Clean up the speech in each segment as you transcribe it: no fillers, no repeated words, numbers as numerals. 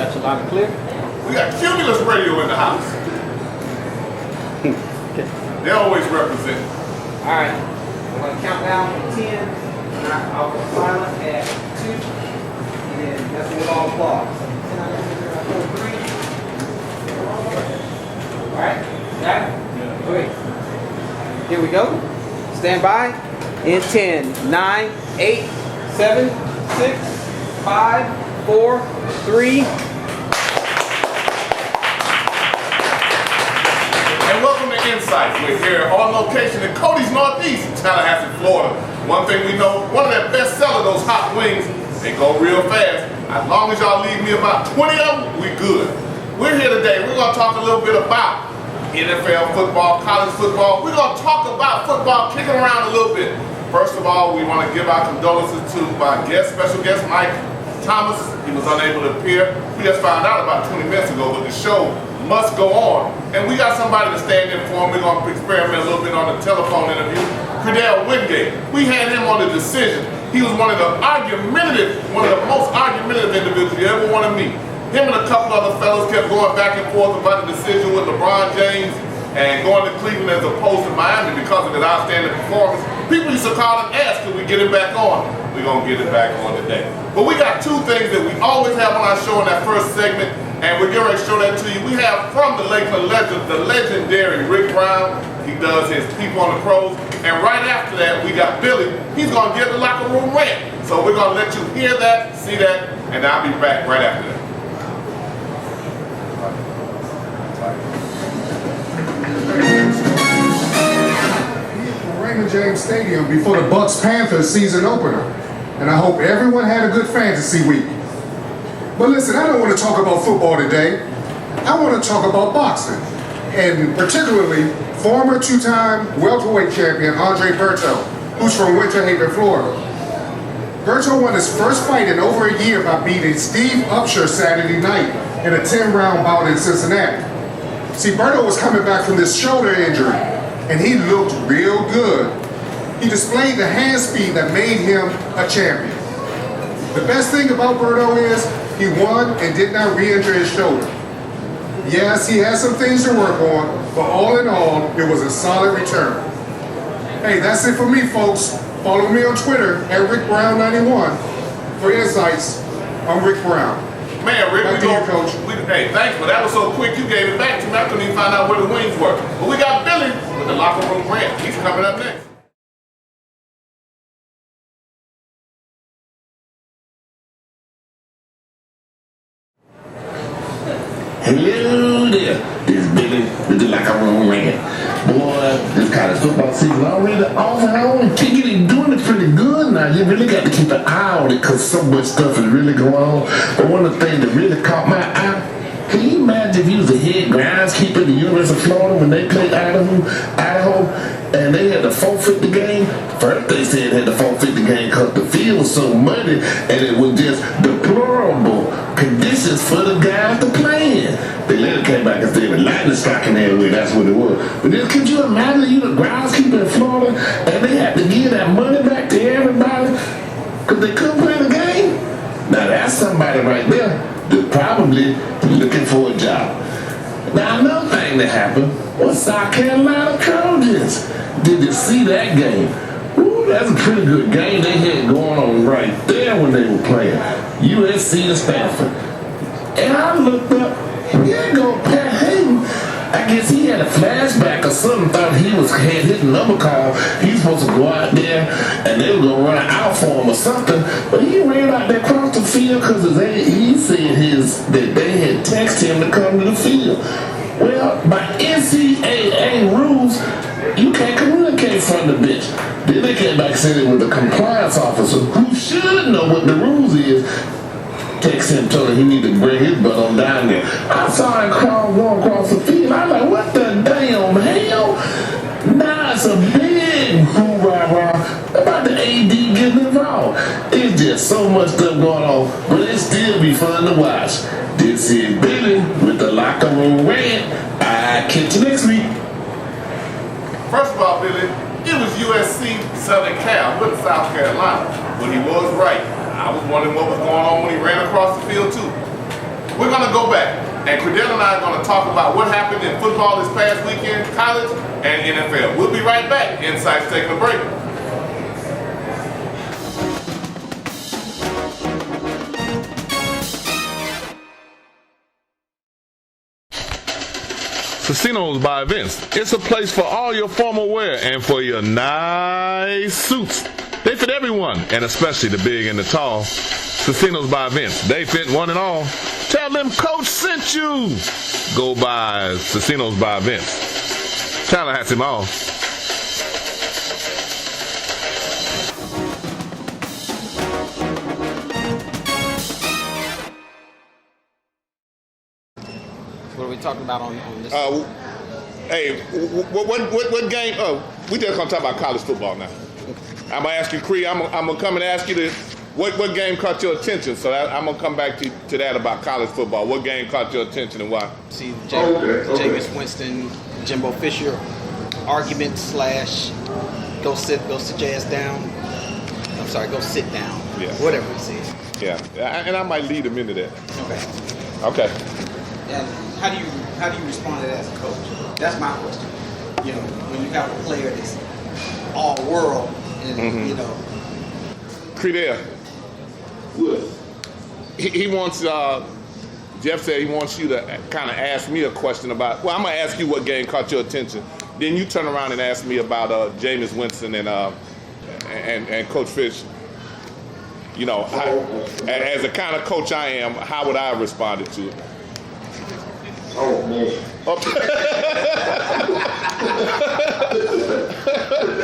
got you loud and clear. We got Cumulus Radio in the house. They always represent. All right. I'm going to count down from 10. I'll go silent at 2. And then that's when we'll all applaud. 10, 9, 8, 7, 6, 5, 4, 3. All right. Got it? Yeah. Okay. Here we go. Stand by. In 10, 9, 8, 7, 6, 5, 4, 3. And welcome to Insights. We're here on location in Cody's Northeast, Tallahassee, Florida. One thing we know, one of their best sellers, those hot wings, they go real fast. As long as y'all leave me about 20 of them, we good. We're here today. We're going to talk a little bit about NFL football, college football. We're going to talk about football, kicking around a little bit. First of all, we want to give our condolences to my special guest, Mike Thomas. He was unable to appear. We just found out about 20 minutes ago, but the show must go on. And we got somebody to stand in for him. We're going to experiment a little bit on the telephone interview. Credell Wingate. We had him on the decision. He was one of the most argumentative individuals you ever want to meet. Him and a couple other fellows kept going back and forth about the decision with LeBron James and going to Cleveland as opposed to Miami because of his outstanding performance. People used to call and ask, could we get it back on? We're going to get it back on today. But we got two things that we always have on our show in that first segment, and we're getting ready to show that to you. We have from the Lakeland legend, the legendary Rick Brown. He does his People on the Pros. And right after that, we got Billy. He's going to give the locker room rant. So we're going to let you hear that, see that, and I'll be back right after that. Raymond James Stadium before the Bucks-Panthers season opener. And I hope everyone had a good fantasy week. But listen, I don't want to talk about football today. I want to talk about boxing. And particularly, former two-time welterweight champion Andre Berto, who's from Winter Haven, Florida. Berto won his first fight in over a year by beating Steve Upshur Saturday night in a 10-round bout in Cincinnati. See, Berto was coming back from this shoulder injury, and he looked real good. He displayed the hand speed that made him a champion. The best thing about Berto is he won and did not re-injure his shoulder. Yes, he has some things to work on, but all in all, it was a solid return. Hey, that's it for me, folks. Follow me on Twitter at RickBrown91 for insights. I'm Rick Brown. Man, Rick, Coach. Hey, thanks, but that was so quick you gave it back to me. I couldn't even find out where the wings were. But we got Billy with the locker room rant. He's coming up next. Hello there, this is Billy with the locker room rant. Boy, this college football season already off and on. Kickin doing it pretty good now. You really got to keep an eye on it because so much stuff is really going on. But one of the things that really caught my eye, can you imagine if you was the head groundskeeper at the University of Florida when they played Idaho, and they had to forfeit the game? First they said they had to forfeit the game because the field was so muddy and it was just deplorable conditions for the guys to play in. They later came back and said the lightning striking everywhere, that's what it was. But then could you imagine you the groundskeeper in Florida and they had to give that money back to everybody because they couldn't play the game? Now that's somebody right there that's probably looking for a job. Now another thing that happened was South Carolina Trojans. Did you see that game? Ooh, that's a pretty good game they had going on right there when they were playing USC and Stanford. And I looked up, here go Pat Haden. I guess he had a flashback or something, thought he had his number call. He's supposed to go out there and they were going to run out for him or something. But he ran out there across the field because he said that they had texted him to come to the field. Well, by NCAA rules, you can't communicate from the bench. Then they came back and said it was the compliance officer who should know what the rules is. Text him, told him he needed to bring his butt on down there. I saw him going across the field. I was like, what the damn hell? Now it's a big hoorah about the AD getting involved. It's just so much stuff going on, but it still be fun to watch. This is Billy with the locker room rant. I'll catch you next week. First of all, Billy, it was USC Southern Cal with South Carolina, but he was right. I was wondering what was going on when he ran across the field too. we're going to go back. And Credell and I are going to talk about what happened in football this past weekend, college and NFL. We'll be right back. Insights taking a break. Casinos by Events. It's a place for all your formal wear and for your nice suits. They fit everyone, and especially the big and the tall. Casinos by Events. They fit one and all. Tell them Coach sent you. Go by Casinos by Events. Tallahassee Mall. What are we talking about on this? Hey, what game? We just gonna talk about college football now. I'm gonna ask you, Cree. I'm gonna come and ask you what game caught your attention. So I'm gonna come back to that about college football. What game caught your attention and why? See, Jameis Winston, Jimbo Fisher argument / go sit your ass down. I'm sorry, go sit down. Yeah. Whatever it says. Yeah, and I might lead them into that. Okay. Okay. And how do you respond to that as a coach? That's my question. You know, when you have a player that's all world, and you know. Credell. Good. He wants. Jeff said he wants you to kind of ask me a question about. Well, I'm gonna ask you what game caught your attention. Then you turn around and ask me about Jameis Winston and Coach Fish. You know, as the kind of coach I am, how would I have responded to it? Oh, man.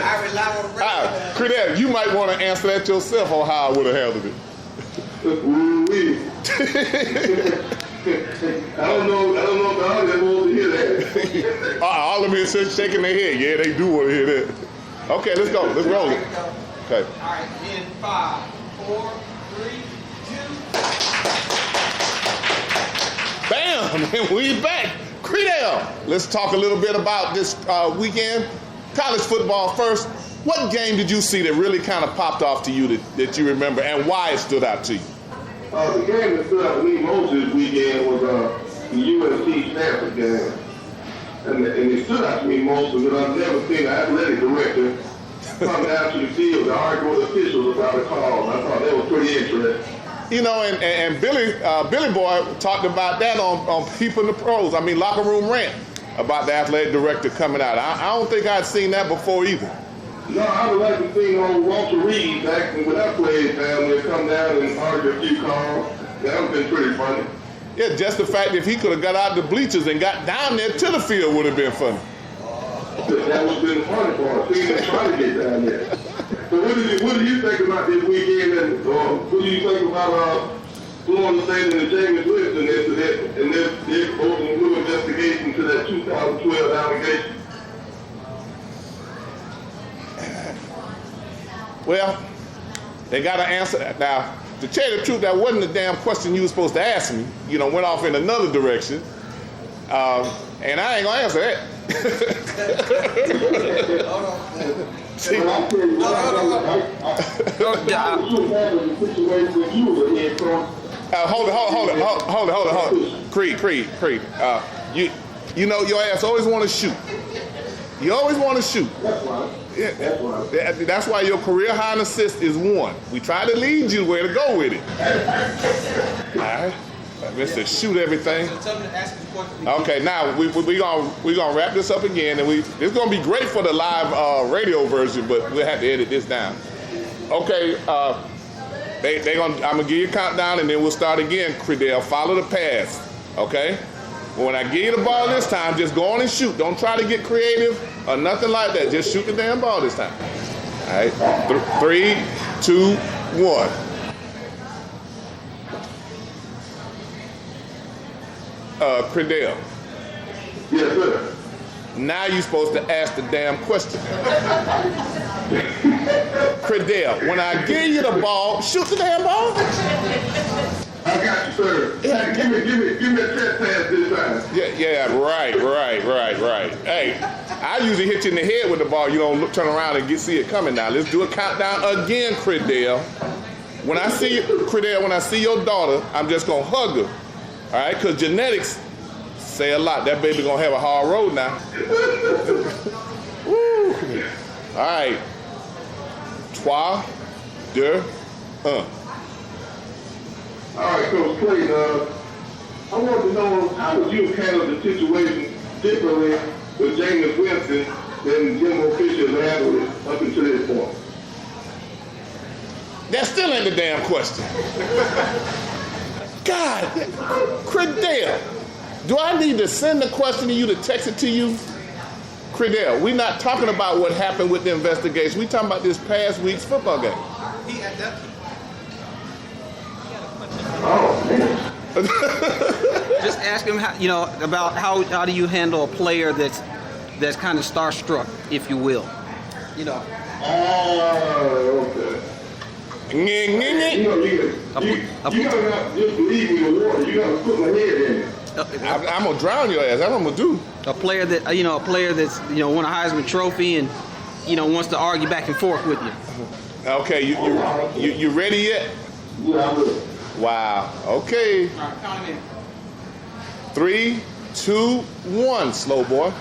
I rely on the Credell, you might want to answer that yourself on how I would have handled it. I don't know if the audience wants to hear that. All of them is shaking their head. Yeah, they do want to hear that. Okay, let's go. Let's roll it. Okay. All right, in 5, 4, 3, 2. Bam! And we back. Credell, let's talk a little bit about this weekend. College football first. What game did you see that really kind of popped off to you that you remember, and why it stood out to you? The game that stood out to me most this weekend was the USC Stanford game. And it stood out to me most because I've never seen an athletic director come down to the field to argue with officials about a call. I thought that was pretty interesting. You know, and Billy Boy talked about that on People in the Pros. I mean, Locker Room Rant, about the athletic director coming out. I don't think I'd seen that before either. No, I would like to see old Walter Reed back when I played down there come down and argue a few calls. That would have been pretty funny. Yeah, just the fact if he could have got out the bleachers and got down there to the field would have been funny. That would have been funny for us, seeing them trying to get down there. So what do you think about this weekend, and what do you think about Florida State and the Jameis Winston incident and their open new investigation to that 2012 allegation? Well, they got to answer that. Now, to tell you the truth, that wasn't the damn question you were supposed to ask me. You know, went off in another direction. And I ain't going to answer that. See, hold it. Creed. You know, your ass always want to shoot. You always want to shoot. That's right. Yeah. That's right. That's why your career high in assist is 1. We try to lead you where to go with it. All right. Mr. Shoot everything. Okay, now we gonna wrap this up again, and it's gonna be great for the live radio version, but we'll have to edit this down. Okay, I'm gonna give you a countdown, and then we'll start again. Credell, follow the pass. Okay. When I give you the ball this time, just go on and shoot. Don't try to get creative or nothing like that. Just shoot the damn ball this time. All right. 3, 2, 1. Credell. Yes, sir. Now you're supposed to ask the damn question. Credell, when I give you the ball, shoot the damn ball. I got you, sir. Hey, give me a test pass this time. Yeah, right. Hey, I usually hit you in the head with the ball. You don't turn around and see it coming now. Let's do a countdown again, Credell. When I see your daughter, I'm just gonna hug her. right, because genetics say a lot. That baby gonna have a hard road now. Woo. All right. 3, 2, 1. All right, Coach Clay, I want to know, how would you handle the situation differently with Jameis Winston than Jimbo Fisher handled it up until this point? That still ain't the damn question. God, Credell, do I need to send the question to you to text it to you? Credell, we're not talking about what happened with the investigation. We're talking about this past week's football game. He had that. Oh, man. Just ask him how, about how do you handle a player that's kind of starstruck, if you will. Oh, okay. You gotta not just leave me the water. You gotta put my head in it. I'm gonna drown your ass. That's what I'm gonna do. A player that's won a Heisman Trophy and wants to argue back and forth with you. Okay, you ready yet? Yeah, I'm ready. Wow. Okay. All right, count him in. 3, 2, 1. Slow boy.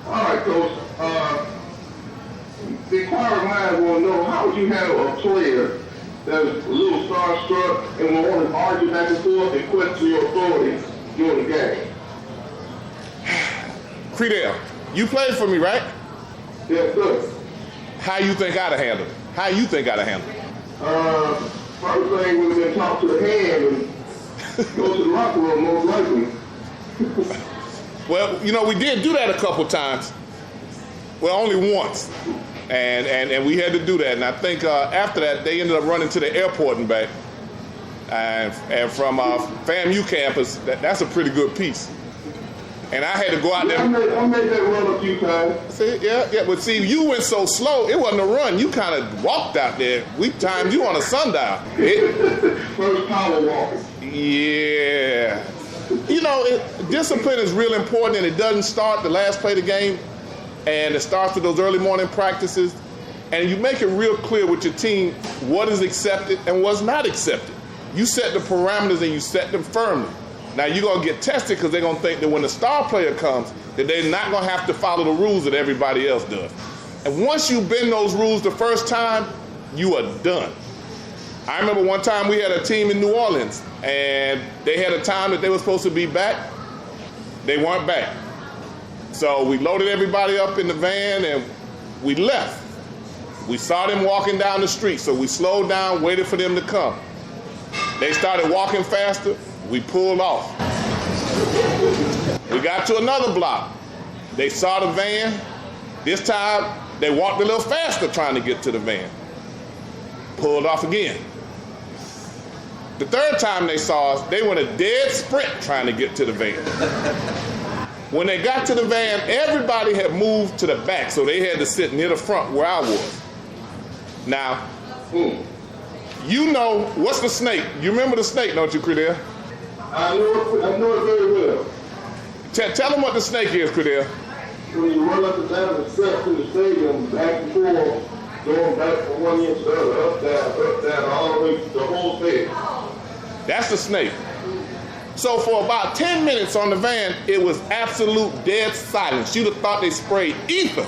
All right, Coach. The inquiring mind will know, how would you handle a player that is a little starstruck and will want to argue back and forth and question your authority during the game? Credell, you played for me, right? Yes, sir. How you think I'd have handled it? First thing would have been talk to the hand and go to the locker room, most likely. Well, we did do that a couple times. Well, only once. And we had to do that. And I think after that, they ended up running to the airport and back. And from FAMU campus, that's a pretty good piece. And I had to go out there. I made that run a few times. See, yeah. But see, you went so slow, it wasn't a run. You kind of walked out there. We timed you on a sundial. First power walking. Yeah. Discipline is real important, and it doesn't start the last play of the game, and it starts with those early morning practices, and you make it real clear with your team what is accepted and what's not accepted. You set the parameters and you set them firmly. Now you're going to get tested because they're going to think that when the star player comes, that they're not going to have to follow the rules that everybody else does. And once you bend those rules the first time, you are done. I remember one time we had a team in New Orleans, and they had a time that they were supposed to be back. They weren't back. So we loaded everybody up in the van and we left. We saw them walking down the street, so we slowed down, waited for them to come. They started walking faster. We pulled off. We got to another block. They saw the van. This time, they walked a little faster trying to get to the van. Pulled off again. The third time they saw us, they went a dead sprint trying to get to the van. When they got to the van, everybody had moved to the back, so they had to sit near the front where I was. Now, what's the snake? You remember the snake, don't you, Credell? I know it very well. Tell them what the snake is, Credell. When you run up and down the steps in the stadium, back and forth, going back from one end to the other, up, down, all the way to the whole stage. That's the snake. So for about 10 minutes on the van, it was absolute dead silence. You'd have thought they sprayed ether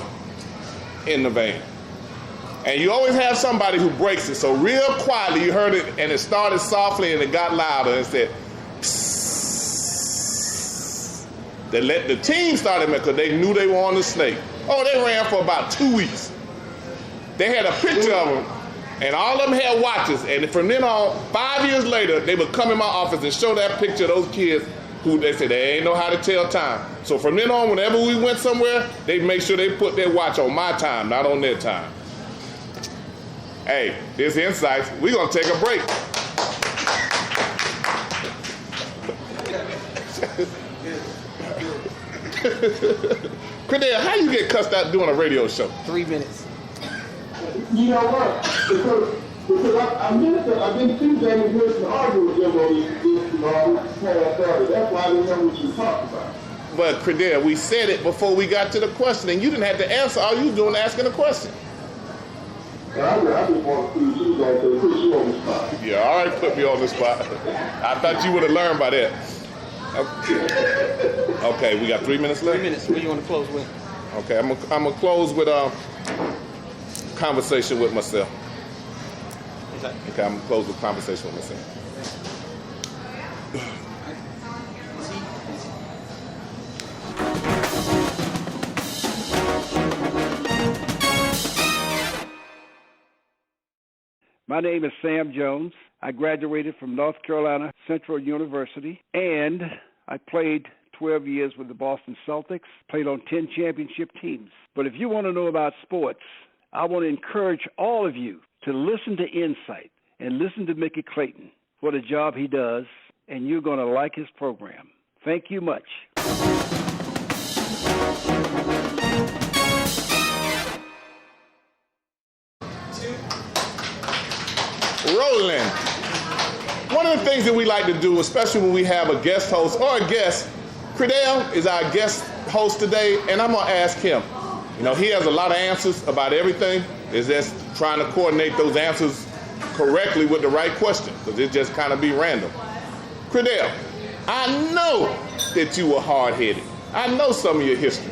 in the van. And you always have somebody who breaks it. So real quietly, you heard it, and it started softly, and it got louder, and said, psst. They let the team start because they knew they were on the snake. Oh, they ran for about 2 weeks. They had a picture of them, and all of them had watches. And from then on, 5 years later, they would come in my office and show that picture of those kids who they said they ain't know how to tell time. So from then on, whenever we went somewhere, they'd make sure they put their watch on my time, not on their time. Hey, this Insights. We're going to take a break. Credell, how you get cussed out doing a radio show? 3 minutes. You know what? Because I've been to Jameis Winston argue with Jimbo before I started. That's why I didn't know what you were talking about. But Credell, we said it before we got to the question, and you didn't have to answer. All you was doing asking a question. I just want to see you you gonna say? Put you on the spot. Yeah, all right, put me on the spot. I thought you would have learned by that. Okay, we got 3 minutes left? 3 minutes. What do you want to close with? Okay, I'm gonna close with a conversation with myself. Okay, I'm gonna close with conversation with myself. My name is Sam Jones. I graduated from North Carolina Central University, and I played 12 years with the Boston Celtics, played on 10 championship teams. But if you want to know about sports, I want to encourage all of you to listen to Insight and listen to Mickey Clayton, what a job he does, and you're going to like his program. Thank you much. Rolling. One of the things that we like to do, especially when we have a guest host or a guest, Credell is our guest host today, and I'm going to ask him. You know, he has a lot of answers about everything. It's just trying to coordinate those answers correctly with the right question, because it just kind of be random. Credell, I know that you were hard-headed. I know some of your history.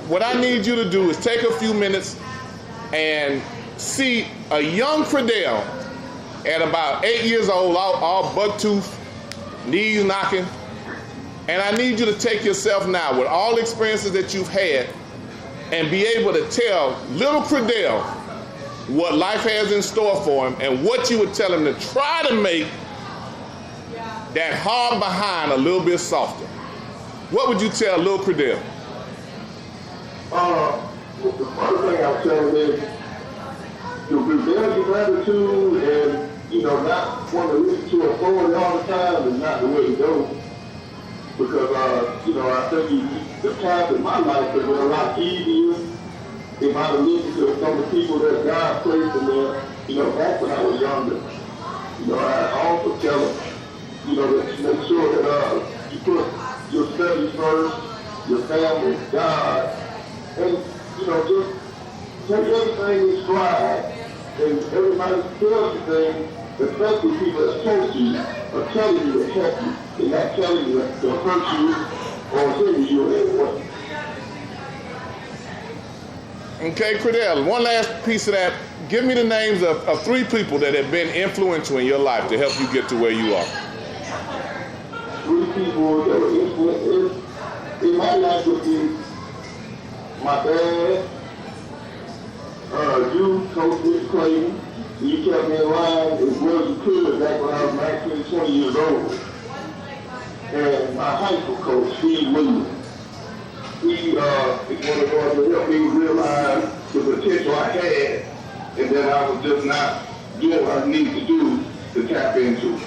What I need you to do is take a few minutes and see a young Credell at about 8 years old, all buck-toothed, knees knocking, and I need you to take yourself now with all the experiences that you've had and be able to tell little Credell what life has in store for him and what you would tell him to try to make that hard behind a little bit softer. What would you tell little Credell? The first thing I'll tell him is to rebel your attitude and, not want to listen to authority all the time is not the way to go. Because, I think the times in my life have been a lot easier if I had listened to some of the people that God placed in there, back when I was younger. I also tell them, that you make sure that you put your studies first, your family, God, and, just take everything in stride. And everybody tells you things, especially people that close to you, are telling you to help you. They're not telling you to hurt you or hinder you in any way. Okay, Credell, one last piece of that. Give me the names of 3 people that have been influential in your life to help you get to where you are. 3 people that were influential in my life would be my dad, you, Coach Mickey Clayton. You kept me in line as well as you could back when I was 19, 20 years old. And my high school coach, Steve Williams. He is one of the ones that helped me realize the potential I had and that I was just not doing what I needed to do to tap into.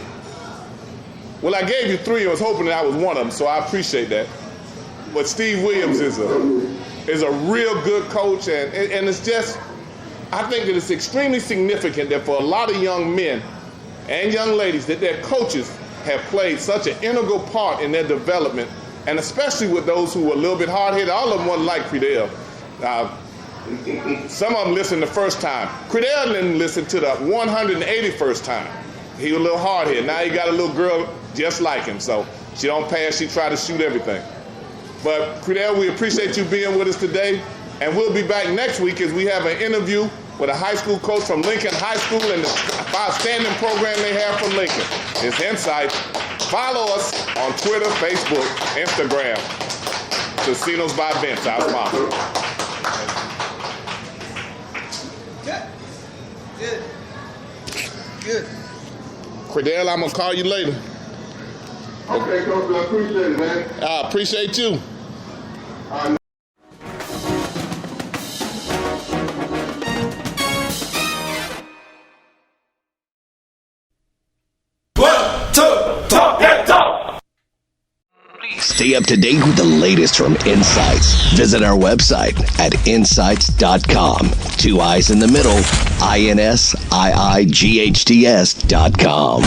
Well, I gave you 3. I was hoping that I was one of them, so I appreciate that. But Steve Williams is a real good coach, and it's just, I think that it's extremely significant that for a lot of young men and young ladies that their coaches have played such an integral part in their development, and especially with those who were a little bit hard-headed. All of them wasn't like Credell. Some of them listened the first time. Credell didn't listen to the 181st time. He was a little hard-headed. Now he got a little girl just like him, so she don't pass, she try to shoot everything. But Credell, we appreciate you being with us today, and we'll be back next week as we have an interview with a high school coach from Lincoln High School and the outstanding program they have from Lincoln. It's Insight. Follow us on Twitter, Facebook, Instagram. Casinos by Vince, our sponsor. Good. Credell, I'm going to call you later. Okay, Coach, I appreciate it, man. I appreciate you. Stay up to date with the latest from Insights. Visit our website at insights.com. 2 I's in the middle, INSIIGHTS.com.